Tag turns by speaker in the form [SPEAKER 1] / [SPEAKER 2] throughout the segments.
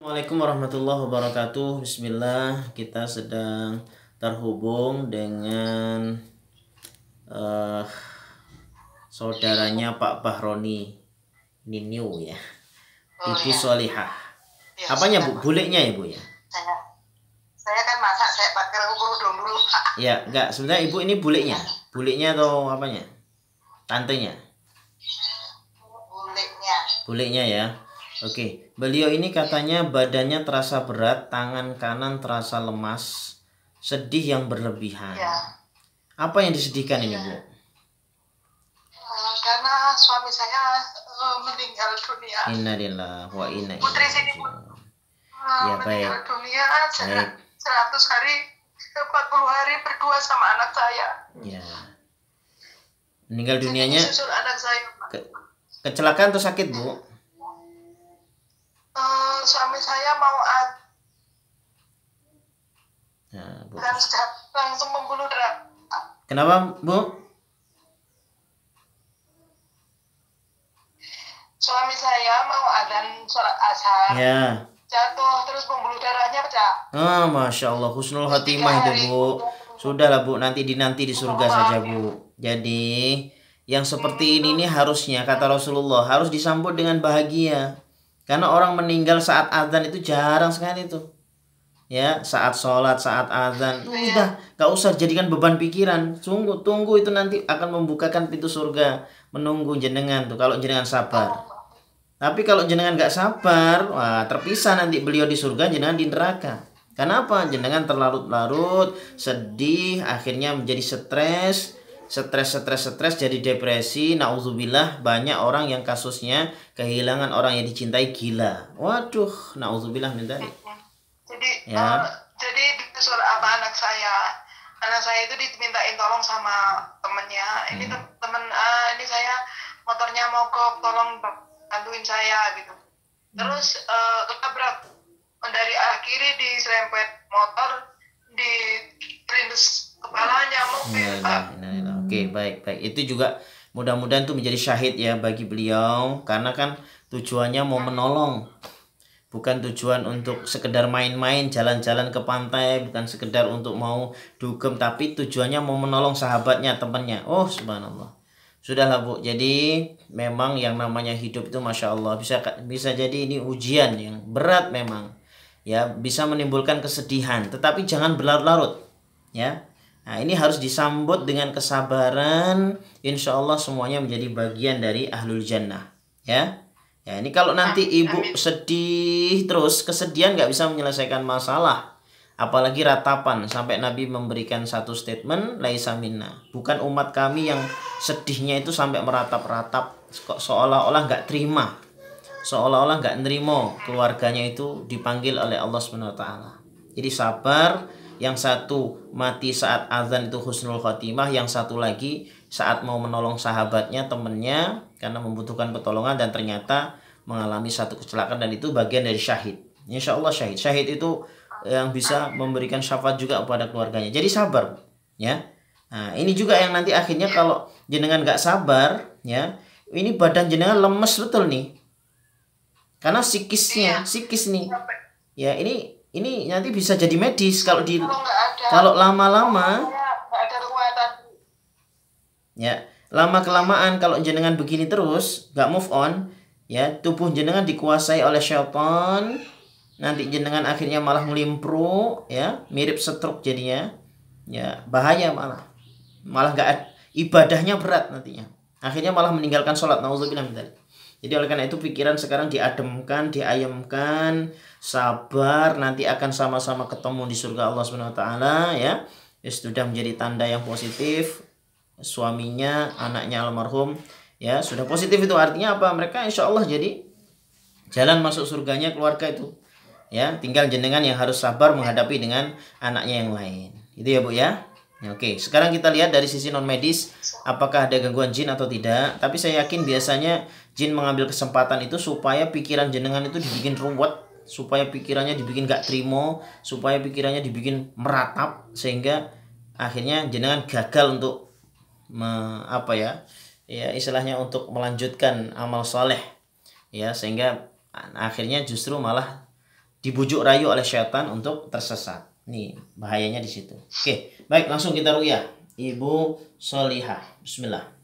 [SPEAKER 1] Assalamualaikum warahmatullahi wabarakatuh. Bismillah, kita sedang terhubung dengan saudaranya Pak Bahroni Niniu ya, Ibu Solihah. Apanya Bu? Bulenya ya Bu ya?
[SPEAKER 2] Saya kan masak, saya pakai kerudung dulu Pak.
[SPEAKER 1] Ya, enggak. Sebenarnya Ibu ini bulenya? Bulenya atau apanya? Tantenya? Bulenya ya. Oke, beliau ini katanya badannya terasa berat, tangan kanan terasa lemas, sedih yang berlebihan.
[SPEAKER 2] Ya.
[SPEAKER 1] Apa yang disedihkan ini Bu?
[SPEAKER 2] Karena suami saya meninggal dunia.
[SPEAKER 1] Innalillahi wa inna ilaihi
[SPEAKER 2] Putri sini
[SPEAKER 1] raji'un. Ya,
[SPEAKER 2] meninggal
[SPEAKER 1] baik.
[SPEAKER 2] dunia
[SPEAKER 1] Baik.
[SPEAKER 2] 100 hari, 40 hari berdua sama anak saya.
[SPEAKER 1] Ya. Meninggal dunianya
[SPEAKER 2] Susul anak saya Pak.
[SPEAKER 1] kecelakaan atau sakit Bu?
[SPEAKER 2] Suami saya mau
[SPEAKER 1] Nah, Bu.
[SPEAKER 2] dan langsung membunuh diri.
[SPEAKER 1] Kenapa Bu?
[SPEAKER 2] Suami saya mau adzan sholat asar,
[SPEAKER 1] Ya.
[SPEAKER 2] jatuh terus pembuluh darahnya pecah.
[SPEAKER 1] Masya Allah, husnul khotimah itu Bu. Sudahlah Bu, nanti di surga saja Bu. Jadi yang seperti ini nih harusnya kata Rasulullah harus disambut dengan bahagia. Karena orang meninggal saat azan itu jarang sekali tuh. Ya, saat sholat, saat azan, udah gak usah jadikan beban pikiran. Tunggu itu nanti akan membukakan pintu surga, menunggu jenengan tuh kalau jenengan sabar. Tapi kalau jenengan gak sabar, wah terpisah nanti beliau di surga, jenengan di neraka. Kenapa? Jenengan terlarut-larut, sedih, akhirnya menjadi stres, jadi depresi. Nauzubillah, banyak orang yang kasusnya kehilangan orang yang dicintai, gila. Waduh, nauzubillah min dzalik.
[SPEAKER 2] Jadi
[SPEAKER 1] Ya.
[SPEAKER 2] jadi disuruh apa anak saya itu dimintain tolong sama temennya. Ini temen ini saya motornya mogok, tolong bantuin saya gitu. Terus ketabrak dari arah kiri diserempet motor, di perindes kepalanya mobil.
[SPEAKER 1] Oke, baik. Itu juga mudah-mudahan tuh menjadi syahid ya bagi beliau, karena kan tujuannya mau menolong. Bukan tujuan untuk sekedar main-main, jalan-jalan ke pantai, bukan sekedar untuk mau dugem, tapi tujuannya mau menolong sahabatnya, temannya. Oh, subhanallah. Sudahlah Bu, jadi memang yang namanya hidup itu Masya Allah bisa jadi ini ujian yang berat memang. Ya, bisa menimbulkan kesedihan, tetapi jangan berlarut-larut. Ya, nah ini harus disambut dengan kesabaran. Insya Allah semuanya menjadi bagian dari ahlul jannah. Ya. Ya, ini kalau nanti ibu sedih terus, kesedihan nggak bisa menyelesaikan masalah. Apalagi ratapan, sampai Nabi memberikan satu statement, laisa minna. Bukan umat kami yang sedihnya itu sampai meratap-ratap, kok seolah-olah nggak terima. Seolah-olah nggak nerimo keluarganya itu dipanggil oleh Allah Subhanahu wa taala. Jadi sabar, yang satu mati saat azan itu husnul khotimah, yang satu lagi saat mau menolong sahabatnya, temennya, karena membutuhkan pertolongan dan ternyata mengalami satu kecelakaan, dan itu bagian dari syahid. Insya Allah syahid itu yang bisa memberikan syafaat juga kepada keluarganya. Jadi sabar ya. Nah ini juga yang nanti akhirnya kalau jenengan nggak sabar ya, ini badan jenengan lemes betul nih, karena psikis nih ya. Ini nanti bisa jadi medis kalau lama-lama ya, lama kelamaan kalau jenengan begini terus gak move on ya, tubuh jenengan dikuasai oleh syaitan, nanti jenengan akhirnya malah melimpru ya, mirip stroke jadinya ya, bahaya, malah gak ibadahnya berat nantinya, akhirnya malah meninggalkan sholat. Nauzubillah min dzalik. Jadi oleh karena itu pikiran sekarang diademkan, diayamkan, sabar, nanti akan sama-sama ketemu di surga Allah Subhanahu wa taala ya. Sudah menjadi tanda yang positif. Suaminya, anaknya almarhum ya sudah positif, itu artinya apa? Mereka insya Allah jadi jalan masuk surganya keluarga itu ya. Tinggal jenengan yang harus sabar menghadapi dengan anaknya yang lain. Itu ya Bu ya. Oke, sekarang kita lihat dari sisi non medis, apakah ada gangguan jin atau tidak. Tapi saya yakin biasanya jin mengambil kesempatan itu supaya pikiran jenengan itu dibikin ruwet, supaya pikirannya dibikin gak terima, supaya pikirannya dibikin meratap, sehingga akhirnya jenengan gagal untuk istilahnya untuk melanjutkan amal soleh ya, sehingga akhirnya justru malah dibujuk rayu oleh syaitan untuk tersesat. Nih bahayanya di situ. Oke, baik langsung kita ruqyah. Ibu Solihah. Bismillah.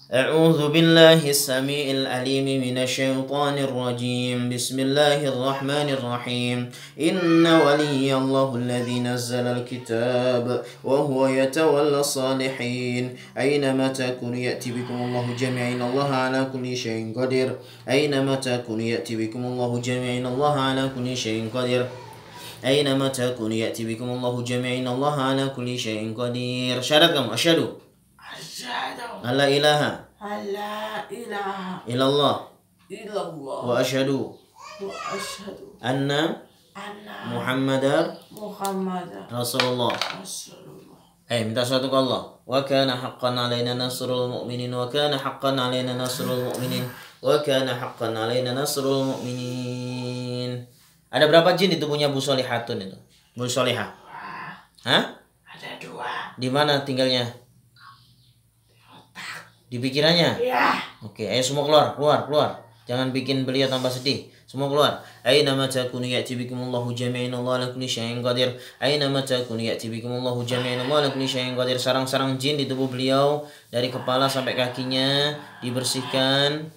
[SPEAKER 1] أعوذ بالله السميع العليم من الشيطان الرجيم بسم الله الرحمن الرحيم إن ولي الله الذي نزل الكتاب وهو يتولى الصالحين أينما تكون يأتي بكم الله جميعا إن الله على كل شيء قدير أينما تكون يأتي بكم الله جميعا إن الله على كل شيء قدير أينما تكون يأتي بكم الله جميعا إن الله على كل شيء قدير syarat kamu asyhadu alla ilaha illallah wa asyhadu anna Muhammadar Rasulullah. Minta suatu ke Allah. Wa kana haqqan alaina nasrul mu'minin wa kana haqqan alaina nasrul mu'minin wa kana haqqan alaina nasrul mu'minin. Ada berapa jin di tubuhnya Bu Solihatun itu? Bu Solihah? Hah?
[SPEAKER 3] Ada 2.
[SPEAKER 1] Di mana tinggalnya? Di pikirannya?
[SPEAKER 3] Iya.
[SPEAKER 1] Oke, ayo semua keluar. Jangan bikin beliau tambah sedih. Semua keluar. Aina ma takunu ya'ti bikumullahu jami'an Allah ala kulli syai'in qadir. Aina ma takunu ya'ti bikumullahu jami'an Allah ala kulli syai'in qadir. Sarang-sarang jin di tubuh beliau dari kepala sampai kakinya dibersihkan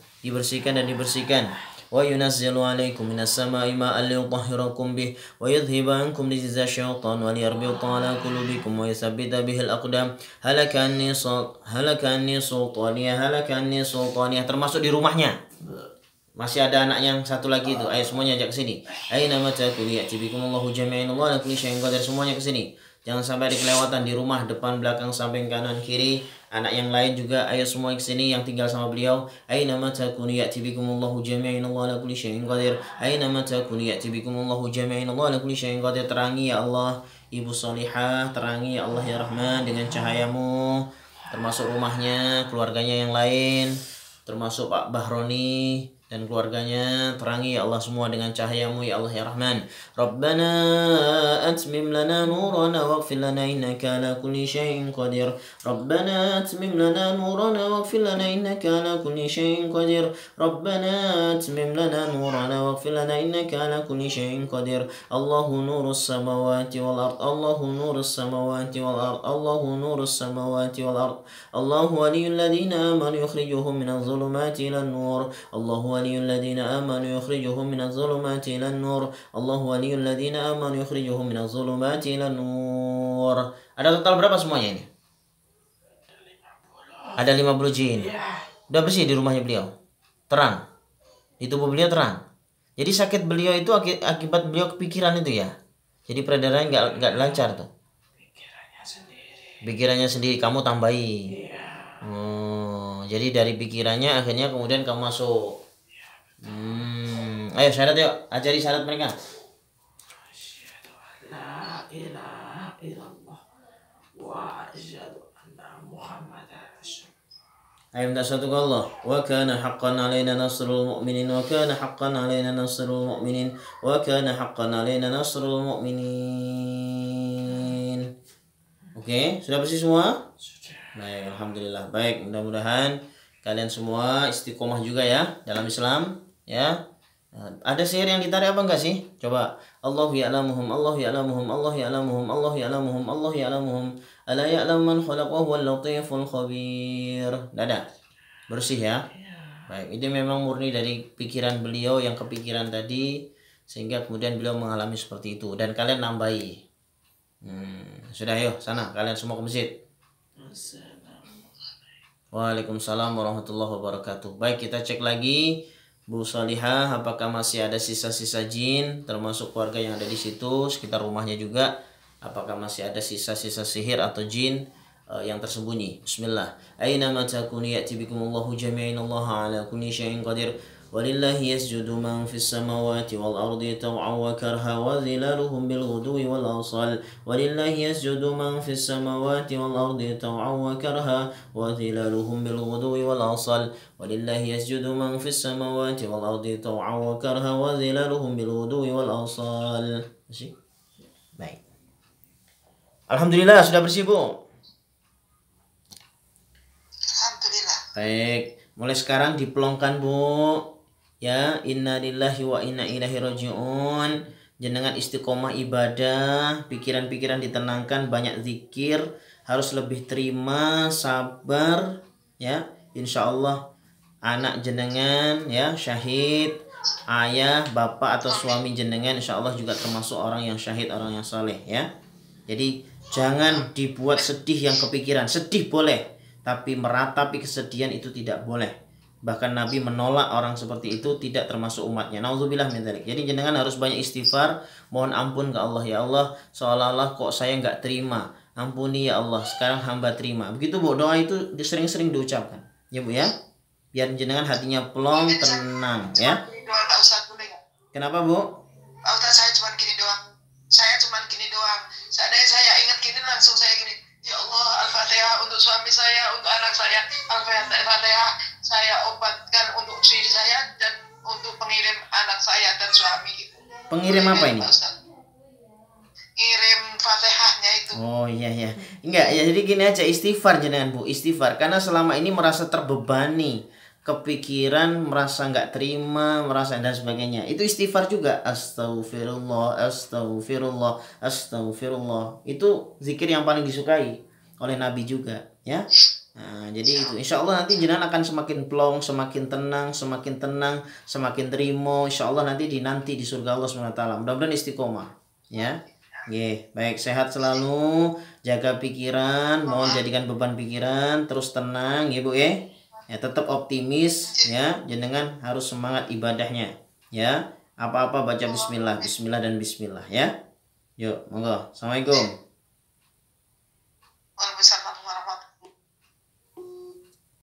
[SPEAKER 1] dan dibersihkan. Wa yunazzilu 'alaikum minas sama'i ma'an liyutahhirakum bih wa yudhhiba 'ankum rijza syaitan wa liyarbita 'ala qulubikum wa yuthabbita bihil aqdam. Halaka anni sultaniyah termasuk di rumahnya. Masih ada anak yang satu lagi itu. Ayo semuanya ajak ke sini. Aina ma takunu ya'ti bikumullahu jami'an Allah ala kulli syai'in qadir. Semuanya ke sini. Jangan sampai ada kelewatan di rumah, depan, belakang, samping, kanan, kiri. Anak yang lain juga, ayo semua ke sini yang tinggal sama beliau. Aina ma takunu ya'ti bikumullahu jami'an Allah ala kulli syai'in qadir. Aina ma takunu ya'ti bikumullahu jami'an Allah ala kulli syai'in qadir. Terangi ya Allah Ibu Solihah, terangi ya Allah ya Rahman dengan cahayamu, termasuk rumahnya, keluarganya yang lain, termasuk Pak Bahroni dan keluarganya. Terangi ya Allah semua dengan cahayamu ya Allah ya Rahman. Rabbana atmim lana nurana waghfir lana innaka ala kulli syai'in qadir. Rabbana atmim lana nurana waghfir lana innaka ala kulli syai'in qadir. Rabbana atmim lana nurana waghfir lana innaka ala kulli syai'in qadir. Allahu nurus samawati wal ard. Allahu nurus samawati wal ard. Allahu nurus samawati wal ard. Allahu waliyul ladzina amanu yukhrijuhum minadh dhulumati ilan nur. Allahu ولي الذين آمنوا يخرجهم من الظلمات إلى النور. الله ولي الذين آمنوا يخرجهم من الظلمات إلى النور. Ada total berapa semuanya ini? Ada 50 jin. Udah bersih di rumahnya beliau. Terang. Di tubuh beliau terang. Jadi sakit beliau itu akibat beliau kepikiran itu ya. Jadi peredarannya nggak lancar tuh. Pikirannya sendiri kamu tambahi. Jadi dari pikirannya akhirnya kemudian kamu masuk. Ayo syarat yuk, ajari syarat mereka.
[SPEAKER 3] La ilaha illallah wa asyhadu anna Muhammadar Rasulullah.
[SPEAKER 1] Ayo minta satu ke Allah. Wa kana haqqan alaina nasrul mu'minin wa kana haqqan alaina nasrul mu'minin wa kana haqqan alaina nasrul mu'minin. Oke, sudah bersih semua?
[SPEAKER 3] Sudah.
[SPEAKER 1] Baik, alhamdulillah. Baik, mudah-mudahan kalian semua istiqomah juga ya dalam Islam, ya. Ada sihir yang ditarik apa enggak sih? Coba. Allahu ya'lamuhum, Allahu ya'lamuhum, Allahu ya'lamuhum, Allahu ya'lamuhum, Allahu ya'lamuhum. Ala ya'lamu man khalaqa wa huwal latiful khabir. Dadah. Bersih ya. Baik, itu memang murni dari pikiran beliau yang kepikiran tadi sehingga kemudian beliau mengalami seperti itu dan kalian nambahi. Sudah yuk, sana kalian semua ke masjid. Waalaikumsalam warahmatullahi wabarakatuh. Baik, kita cek lagi Bu Solihah, apakah masih ada sisa-sisa jin termasuk keluarga yang ada di situ sekitar rumahnya juga, apakah masih ada sisa-sisa sihir atau jin yang tersembunyi. Bismillah. Aina ma takunu ya'ti bikumullahu jami'an Allah ala kulli syai'in qadir. Walillahi yasjudu man fis samawati wal ardi taw'an wa karha wa zilaluhum bil ghudwi wal asal. Walillahi yasjudu man fis samawati wal ardi taw'an wa karha wa zilaluhum bil ghudwi wal asal. Walillahi yasjudu man fis samawati wal ardi taw'an wa karha wa zilaluhum bil ghudwi wal asal. Baik. Alhamdulillah sudah bersih, Bu.
[SPEAKER 2] Alhamdulillah.
[SPEAKER 1] Baik, mulai sekarang dipelongkan, Bu. ya, inna lillahi wa inna ilaihi rajiun. Jenengan istiqomah ibadah, pikiran-pikiran ditenangkan, banyak zikir, harus lebih terima, sabar, ya. Insya Allah anak jenengan ya syahid, ayah, bapak atau suami jenengan insya Allah juga termasuk orang yang syahid, orang yang saleh ya. Jadi jangan dibuat sedih yang kepikiran. Sedih boleh, tapi meratapi kesedihan itu tidak boleh. Bahkan Nabi menolak orang seperti itu, tidak termasuk umatnya. Nauzubillah min dzalik. Jadi jenengan harus banyak istighfar, mohon ampun ke Allah. Ya Allah, seolah-olah kok saya nggak terima. Ampuni ya Allah, sekarang hamba terima. Begitu Bu, doa itu sering-sering diucapkan. Ya Bu ya. Biar jenengan hatinya plong, tenang ya.
[SPEAKER 2] Doa Pak Ustadz boleh nggak?
[SPEAKER 1] Kenapa Bu?
[SPEAKER 2] Pak Ustadz saya cuma gini doang. Saya cuma gini doang. Seandainya saya ingat gini langsung saya gini. Ya Allah, Al-Fatihah untuk suami saya, untuk anak saya. Al-Fatihah saya obatkan untuk diri saya dan untuk pengirim anak saya dan suami gitu.
[SPEAKER 1] Pengirim apa ini?
[SPEAKER 2] Pak Ustadz. Ngirim Fatihahnya itu.
[SPEAKER 1] Oh iya. Enggak ya, jadi gini aja, istighfar jenengan Bu, istighfar. Karena selama ini merasa terbebani, kepikiran, merasa nggak terima, merasa dan sebagainya. Itu istighfar juga. Astagfirullah, astagfirullah, astagfirullah. Itu zikir yang paling disukai oleh Nabi juga ya. Nah, jadi itu insya Allah nanti jenengan akan semakin plong, semakin tenang, semakin terima. Insya Allah nanti di surga Allah SWT. Mudah-mudahan istiqomah ya. Baik, sehat selalu, jaga pikiran, mohon jadikan beban pikiran, terus tenang ya Bu ya. Ya tetap optimis ya, jenengan harus semangat ibadahnya ya. Apa-apa baca bismillah dan bismillah ya. Yuk, monggo. Assalamualaikum.